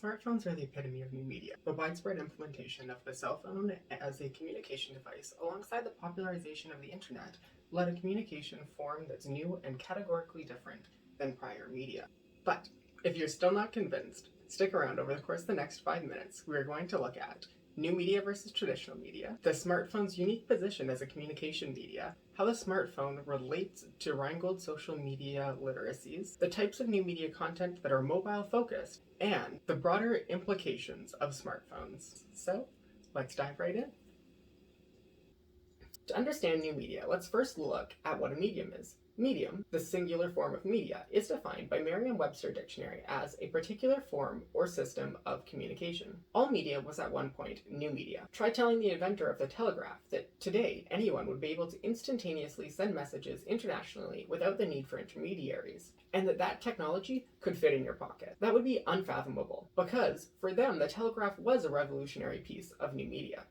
Smartphones are the epitome of new media. The widespread implementation of the cell phone as a communication device, alongside the popularization of the internet, led a communication form that's new and categorically different than prior media. But if you're still not convinced, stick around. Over the course of the next 5 minutes. We are going to look at new media versus traditional media, the smartphone's unique position as a communication media, how the smartphone relates to Rheingold social media literacies, the types of new media content that are mobile focused, and the broader implications of smartphones. So, let's dive right in. To understand new media, let's first look at what a medium is. Medium, the singular form of media, is defined by Merriam-Webster Dictionary as a particular form or system of communication. All media was at one point new media. Try telling the inventor of the telegraph that today anyone would be able to instantaneously send messages internationally without the need for intermediaries, and that technology could fit in your pocket. That would be unfathomable, because for them the telegraph was a revolutionary piece of new media.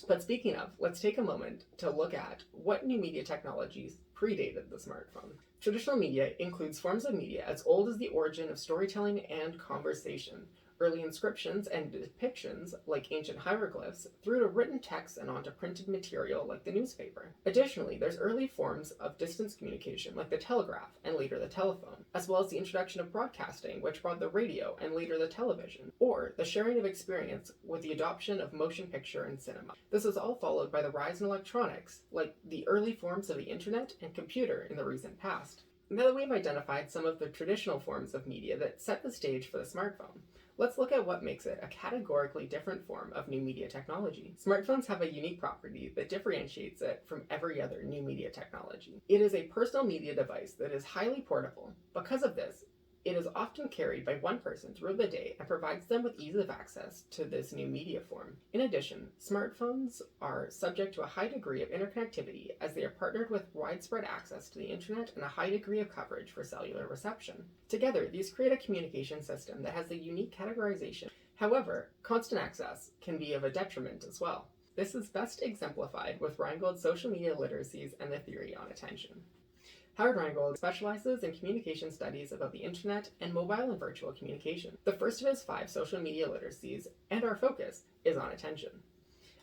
But speaking of, let's take a moment to look at what new media technologies predated the smartphone. Traditional media includes forms of media as old as the origin of storytelling and conversation, early inscriptions and depictions like ancient hieroglyphs, through to written text and onto printed material like the newspaper. Additionally, there's early forms of distance communication like the telegraph and later the telephone, as well as the introduction of broadcasting, which brought the radio and later the television, or the sharing of experience with the adoption of motion picture and cinema. This is all followed by the rise in electronics, like the early forms of the internet and computer in the recent past. Now that we've identified some of the traditional forms of media that set the stage for the smartphone, let's look at what makes it a categorically different form of new media technology. Smartphones have a unique property that differentiates it from every other new media technology. It is a personal media device that is highly portable. Because of this, it is often carried by one person throughout the day and provides them with ease of access to this new media form. In addition, smartphones are subject to a high degree of interconnectivity as they are partnered with widespread access to the internet and a high degree of coverage for cellular reception. Together, these create a communication system that has a unique categorization. However, constant access can be of a detriment as well. This is best exemplified with Rheingold's social media literacies and the theory on attention. Rheingold specializes in communication studies about the internet and mobile and virtual communication. The first of his 5 social media literacies, and our focus, is on attention.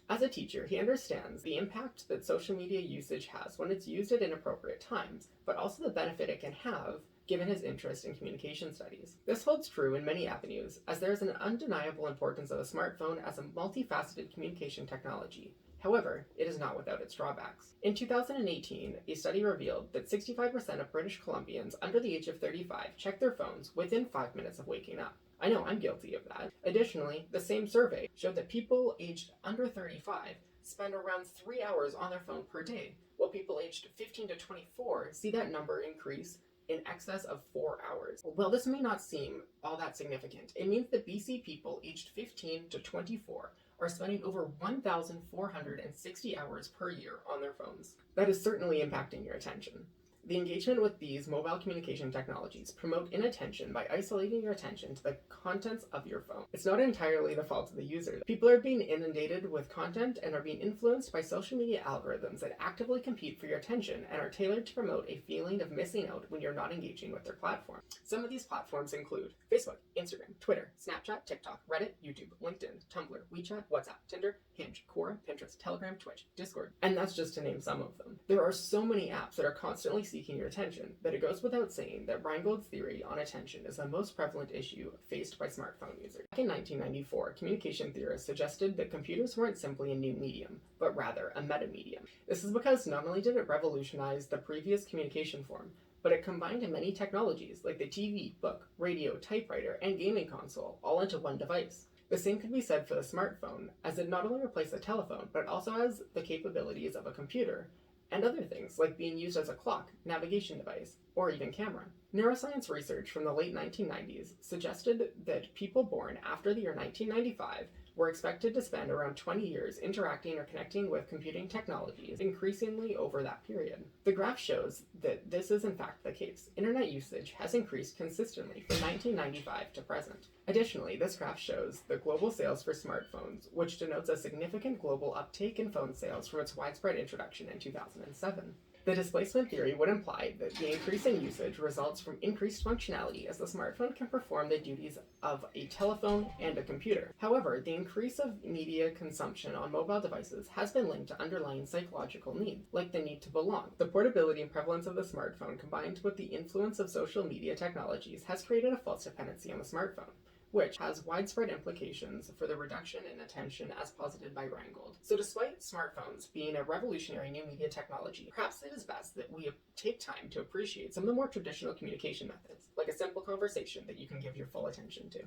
As a teacher, he understands the impact that social media usage has when it's used at inappropriate times, but also the benefit it can have given his interest in communication studies. This holds true in many avenues, as there is an undeniable importance of a smartphone as a multifaceted communication technology. However, it is not without its drawbacks. In 2018, a study revealed that 65% of British Columbians under the age of 35 check their phones within 5 minutes of waking up. I know I'm guilty of that. Additionally, the same survey showed that people aged under 35 spend around 3 hours on their phone per day, while people aged 15 to 24 see that number increase in excess of 4 hours. While this may not seem all that significant, it means that BC people aged 15 to 24 are spending over 1,460 hours per year on their phones. That is certainly impacting your attention. The engagement with these mobile communication technologies promote inattention by isolating your attention to the contents of your phone. It's not entirely the fault of the user. People are being inundated with content and are being influenced by social media algorithms that actively compete for your attention and are tailored to promote a feeling of missing out when you're not engaging with their platform. Some of these platforms include Facebook, Instagram, Twitter, Snapchat, TikTok, Reddit, YouTube, LinkedIn, Tumblr, WeChat, WhatsApp, Tinder, Hinge, Quora, Pinterest, Telegram, Twitch, Discord, and that's just to name some of them. There are so many apps that are constantly seeking your attention that it goes without saying that Rheingold's theory on attention is the most prevalent issue faced by smartphone users. Back in 1994, communication theorists suggested that computers weren't simply a new medium, but rather a metamedium. This is because not only did it revolutionize the previous communication form, but it combined many technologies like the TV, book, radio, typewriter, and gaming console all into one device. The same could be said for the smartphone, as it not only replaced the telephone, but also has the capabilities of a computer, and other things like being used as a clock, navigation device, or even camera. Neuroscience research from the late 1990s suggested that people born after the year 1995 were expected to spend around 20 years interacting or connecting with computing technologies, increasingly over that period. The graph shows that this is in fact the case. Internet usage has increased consistently from 1995 to present. Additionally, this graph shows the global sales for smartphones, which denotes a significant global uptake in phone sales from its widespread introduction in 2007. The displacement theory would imply that the increase in usage results from increased functionality as the smartphone can perform the duties of a telephone and a computer. However, the increase of media consumption on mobile devices has been linked to underlying psychological needs, like the need to belong. The portability and prevalence of the smartphone combined with the influence of social media technologies has created a false dependency on the smartphone, which has widespread implications for the reduction in attention as posited by Rheingold. So despite smartphones being a revolutionary new media technology, perhaps it is best that we take time to appreciate some of the more traditional communication methods, like a simple conversation that you can give your full attention to.